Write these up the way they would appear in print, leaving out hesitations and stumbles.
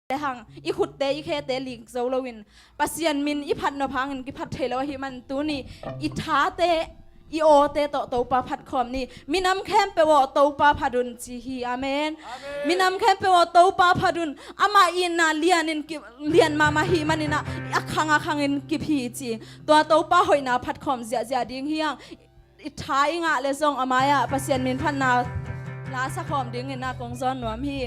แต่หังอีขุดเตอีเคเตลิงโซโลวินปัสยันมินอีพัดนพังกิพัดเทลวหิมันตูนี่อีท้าเตอีโอเตโตโตปาพัดคอมนี่มีน้ำแคมเปวโตปาพัดุนจีฮีอาเมนมีน้ำแคมเปวโตปาพัดุนอามาอินนาเลียนินกิเลียนมาฮีมันนี่นะอักขังอินกิพีจีตัวโตปาหอยนาพัดคอมเสียดิ้งเฮียงอีท้าอิงะเลซองอามายะปัสยันมินพันนาลาสักคอมดิ้งอินนากงซอนหนวมฮี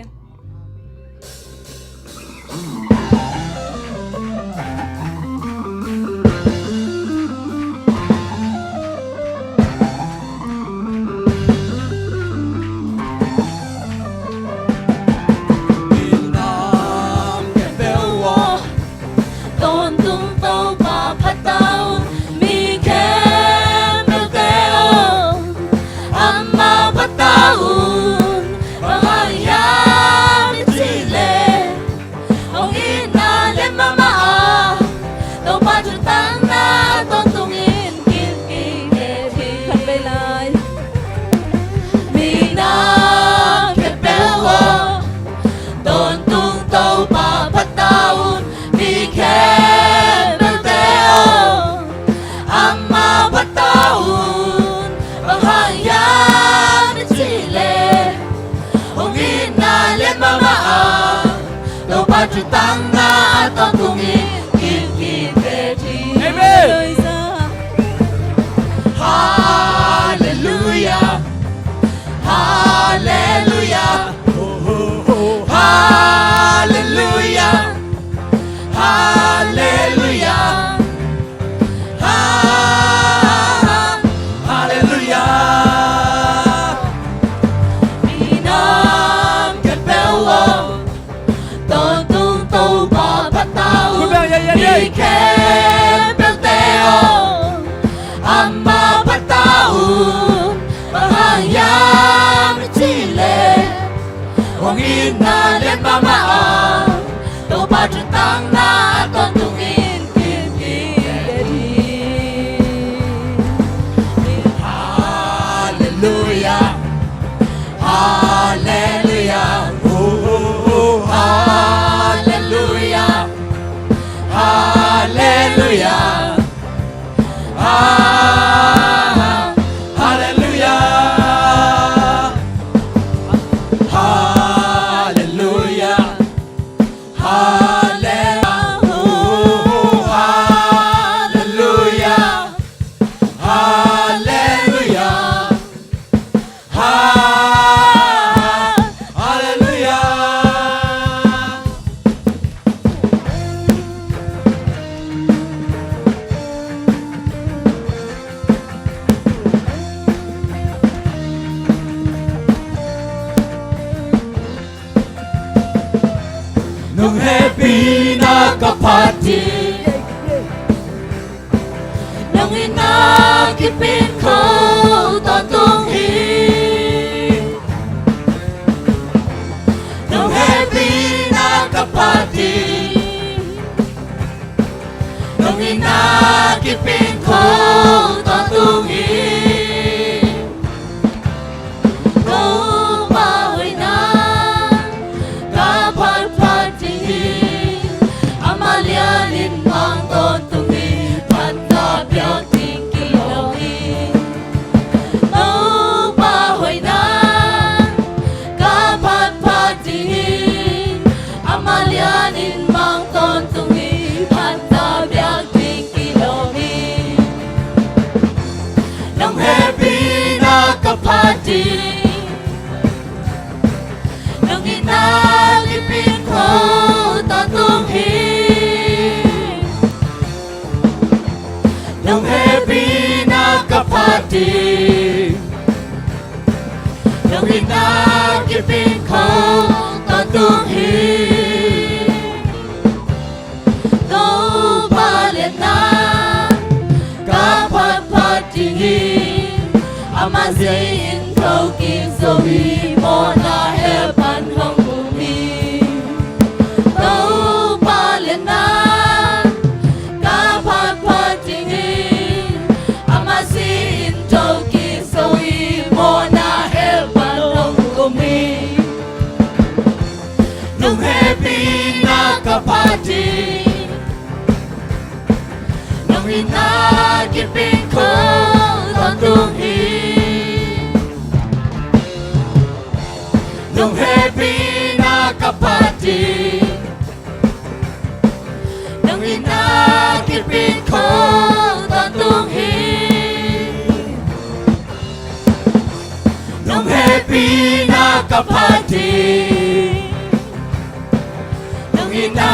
ina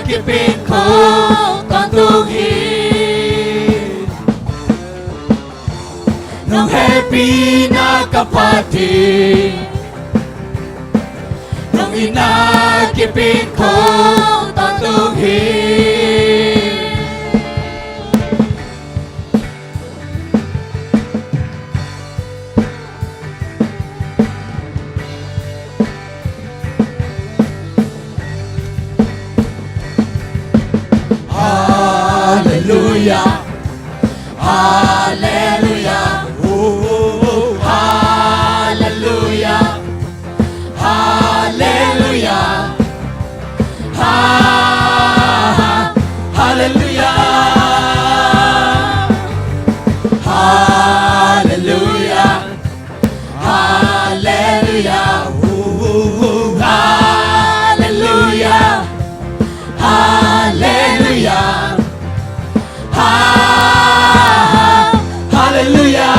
kipin ko con tu hi nong happy na kapatid nong ina kipin ko con tu hi Hallelujah, Hallelujah, oh, Hallelujah, Hallelujah, Hallelujah, Hallelujah, Hallelujah, oh, Hallelujah, Hallelujah. Hallelujah,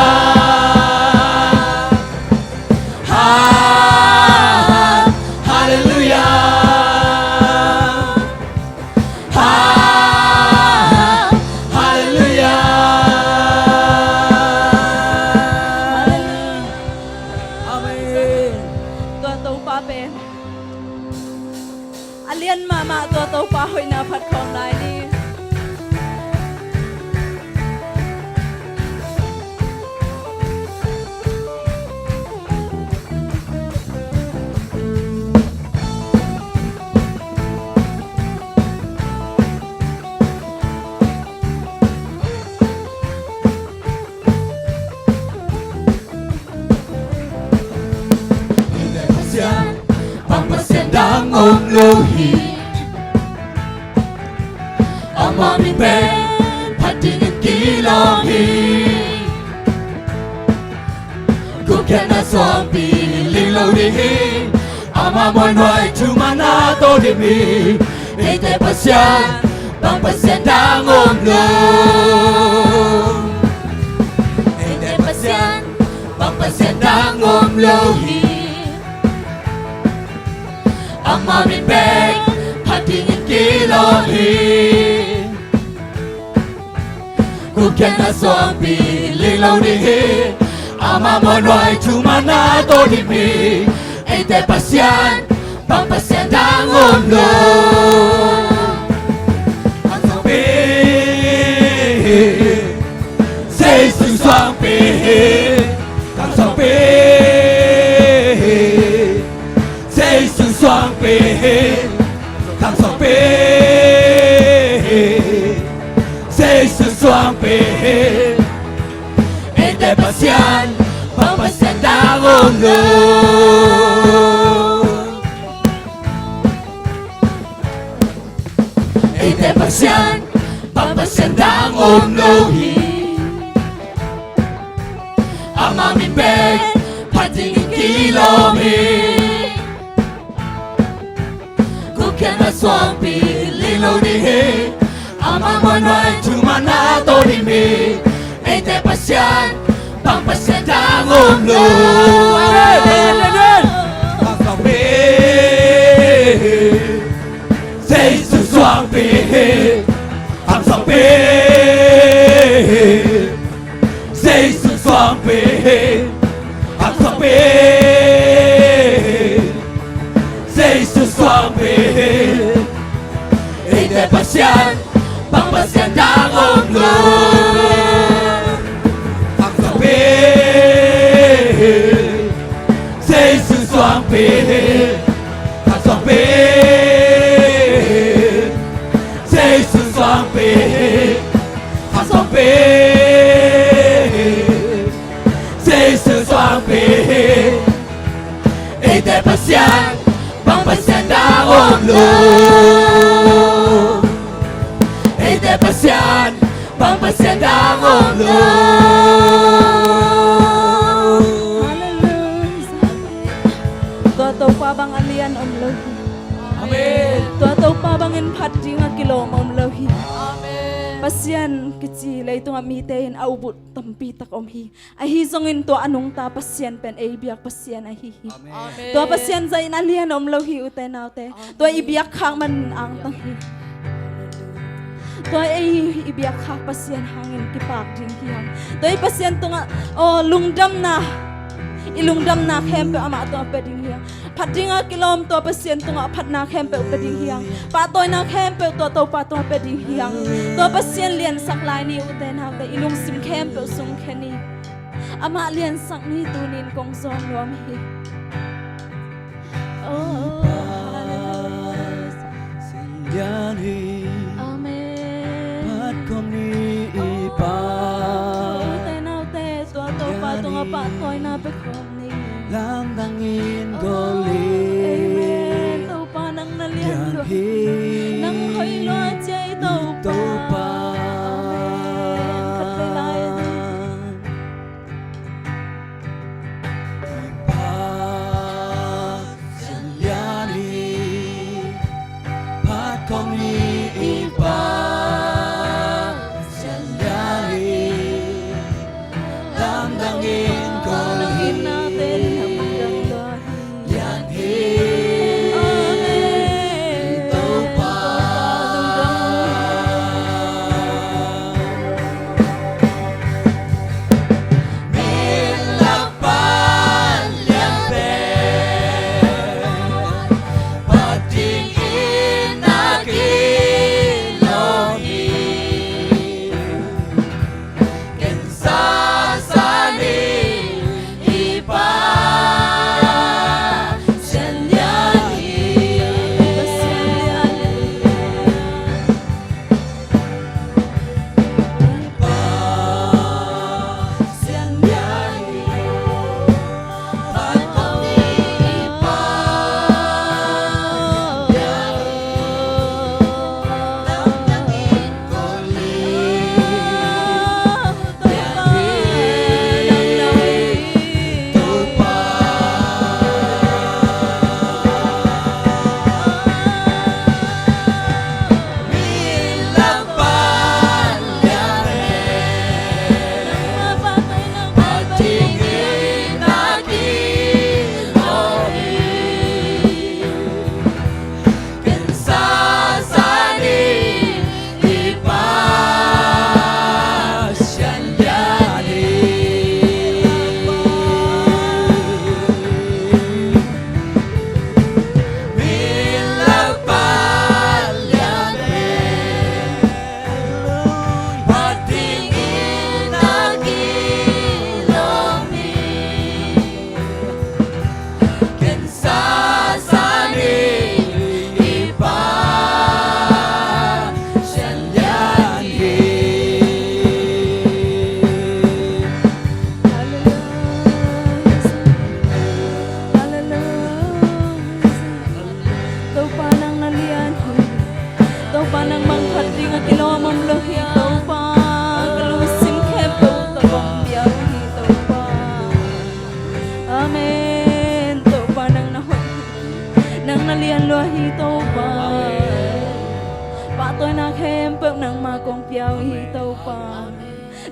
Hallelujah, Hallelujah. Amen. Tua tàu pa pen alien mama tua tàu pa hoi na phat khom lai ni Đang ôm lưu hi Ama min ben Patingin kilo hi Kukena swampi Ling lâu đi hi Ama mọi ngoài Cuma na to đi mi Ete pasyan Bang pasyan đang ôm lưu Ete pasyan Bang pasyan đang ôm lưu hi Ama min beg Patingin kilo hi Kukena swampi Ling lâu đi hi Ama mọi loài Cuma na to đi mi Ete pasyan Bang pasyan đang ôm luôn Ang swampi Say sự swampi Ang swampi Soang pe Thang soang pe Say sự soang pe Ete pasyan Bang pasyan đang ôm luôn Ete pasyan Bang pasyan đang ôm luôn Ama min beg Patingin kilo mi Kena swampi Lilo di hi Ama mọi loài Cuma na to đi mi Ete pasyan Bang pasyan đang ôm luôn Thang swampi Say sự swampi Thang swampi Say sự swampi Thang swampi Say sự swampi Ete pasyan Bang pasyan đang ôm luôn Thang swampi Say sự swampi Thang swampi Say sự swampi Thang swampi Say sự swampi Ete pasyan Bang pasyan đang ôm luôn Ete pasyan Bang pasyan đang ôm luôn tua tàu pa bang alian om lo Amen tua tàu pa bang in phat jinga kilo om lo hi Amen pasyan kichi lay tunga mi te in aubut tampi tak om hi a hi zongin to anung ta pasyan pen e biak pasyan a hi hi Amen. to pasyan zai na lian om lo hi ute naw te to i biak khang man ang tang hi to i biak khak pasyan hangin ki pak ding hiang to i pasyan tunga o lungdam na ilungdam na khem pe ama to pe ding hiang phadinga kilom to pasyan tunga phat na khem pe pe ding hiang pa toy na khem pe to pa to pe ding hiang to pasyan lian sak lai ni ute na te ilung sim khem pe sung khani ama lian sak ni tunin kong son lom hi oh Sinjani amen pat kom ni ipa ute na te to pa to pa toy na pe khom ni lam dangin goli amen to pa nang na lian Yan lo hi nang hoi lo chai to pa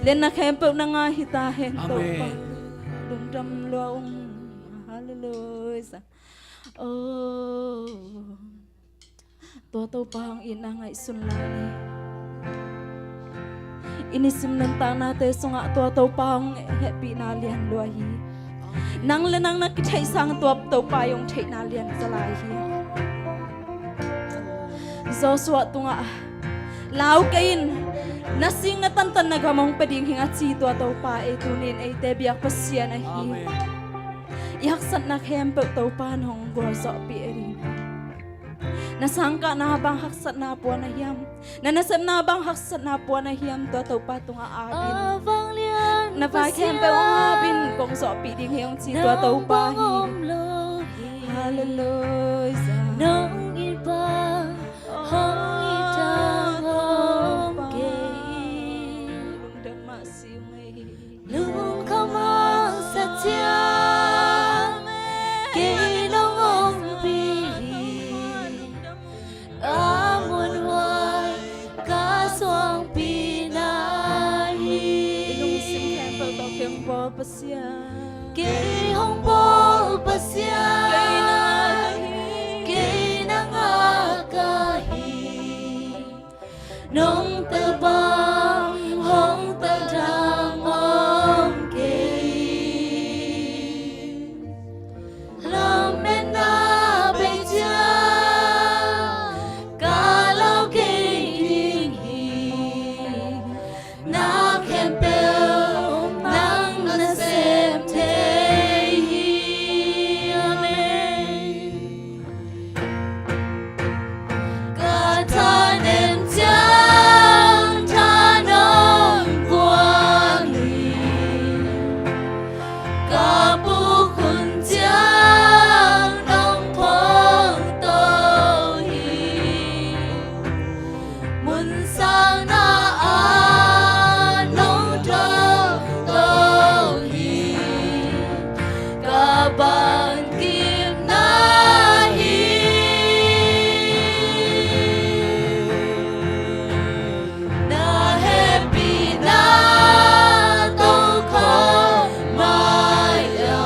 lên na khem pe na nga hita hen to pa dum dum lo hallelujah oh to pang ina ngai sun lai inisim nan ta na te sunga to pang happy na lian lo hi nang le nang na ki thai sang to pa yong thai na lian zalai hi zo suwa tunga lau kain nasing na tantan nagamong peding hinga chi to pa e tunin e te biak pasyan a hi yaksat na khem pe to pa nong gor so pi eri nasangka na bang haksat na po na hiam na nasam na bang haksat na po na hiam to pa tunga abin na pa khem pe abin kong so pi ding hiang chi to pa hi hallelujah nong iba lung không mong sa chia kê long ông bi amun hoài ca xoang bi pasya Kay hong bo pasya Kay nangakahi Nung tabang hong tadang om kay Lamen na beja Kalau kay dinghi Na kempel nang nasem tehi Amen Katanem jang tanong guangi Kapukun jang nong pong tohi Mun sang na anong tohi Kabang kim nahi Na happy na to ko maya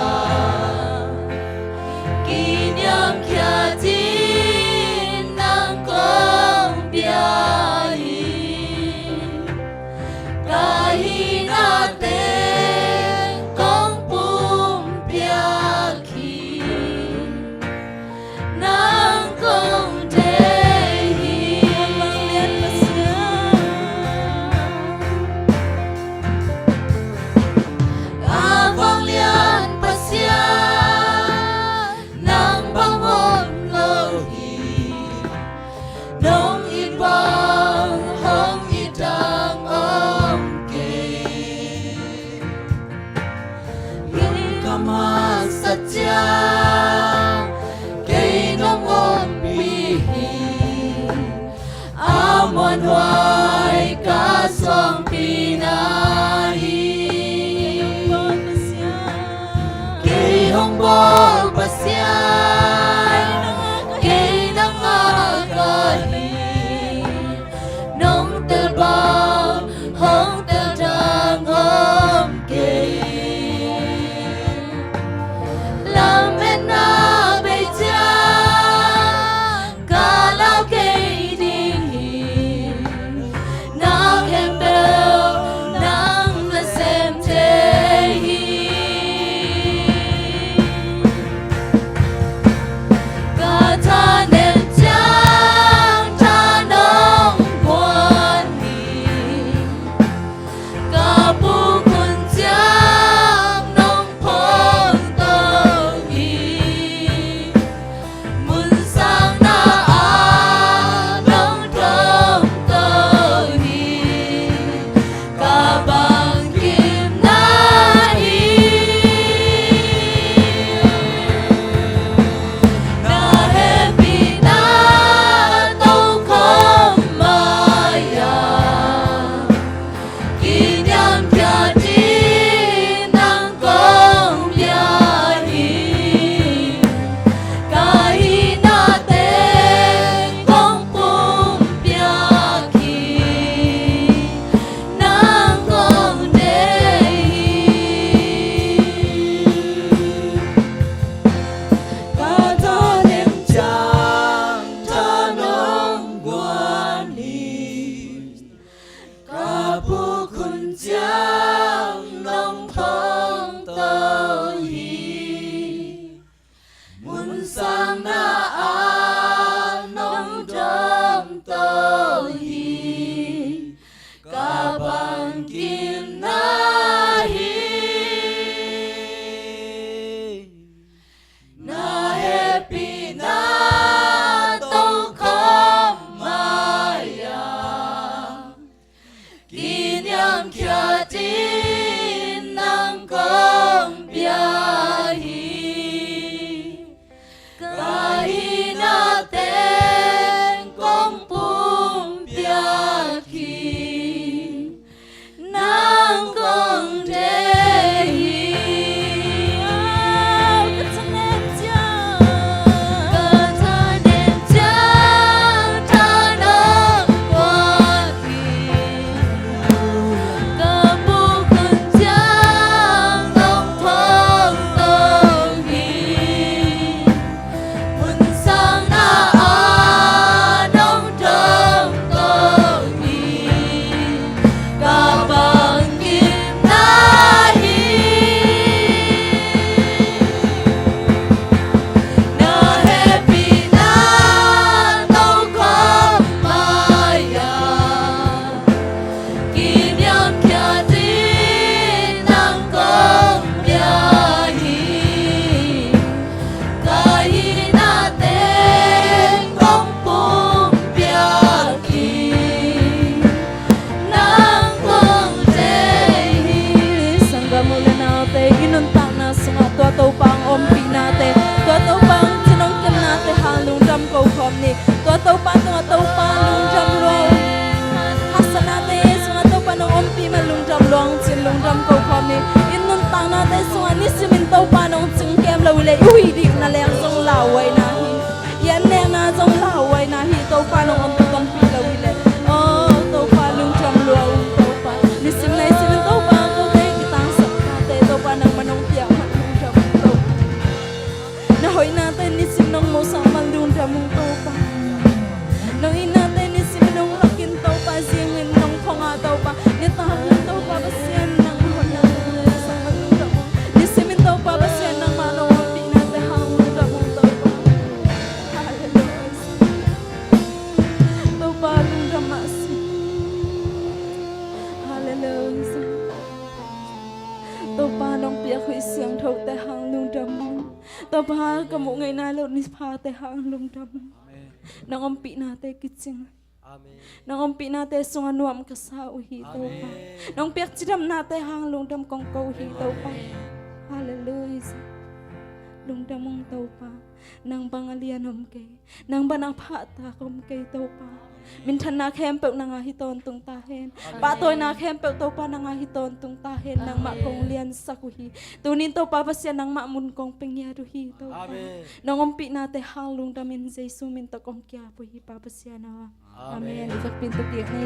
Kinyang kya din ng kong biyahe Kahinate kong pumpiyaki Nang kong dehi Abang lian pasya Nang bangon lohi Nong ibang hong idang om kay Kamas satya Kay nong om bihi Amon huay kasong pinahi Kay hong bol pasya Kay nangakahi Nong tabang hong tadang om kay Lamen na beja Kalau kay dinghi Na kempel nang nasem tehi tau pa lung jam luang hasana te sunga tau pa nong ompi ma lung jam luang chin lung jam ko khom ni in nun tang na te sunga ni simin tau pa nong chung kem lo le ui di na leng song lao wai na hi yan leng na song lao wai na hi tau pa nong om tong pi lo le oh tau pa lung jam luang tau pa ni sim nai simin tau pa ko te ki tang sa te tau pa nang manong pia ma lung jam tau na hoi na te ni sim nong mo sa ma lung jam mong tau pa nong ina te ni sim nong lakin tau pa siang in nong khonga tau pa ni ta tau pa ba sian nang hon na sa ma lung jam ni sim in tau pa ba sian nang ma no pi na te hang lung jam mong tau pa hallelujah tau pa lung jam ma si hallelujah tau pa nong pia khui siang thau te hang lung jam tau pa ka mo ngai na lo ni pha te hang lung jam nang ompi na te kitching nang ompi na te sunga nuam ka sa uhi tau pa nang piak chidam na te hang lung dam kong ko hi tau pa hallelujah lung dam mong tau pa nang bangalian om ke nang banang pha ta kom ke tau pa min than na khem pe nang a hi ton tung ta hen pa toy na khem pe tau pa nang a hi ton tung ta hen nang ma kong lian sakuhi tunin tau pa pasya nang ma mun kong pengya ru hi tau pa nang ompi na te hang lung dam in jesu min ta kom kya pu hi pa pasya na amen jak pin tu ti ne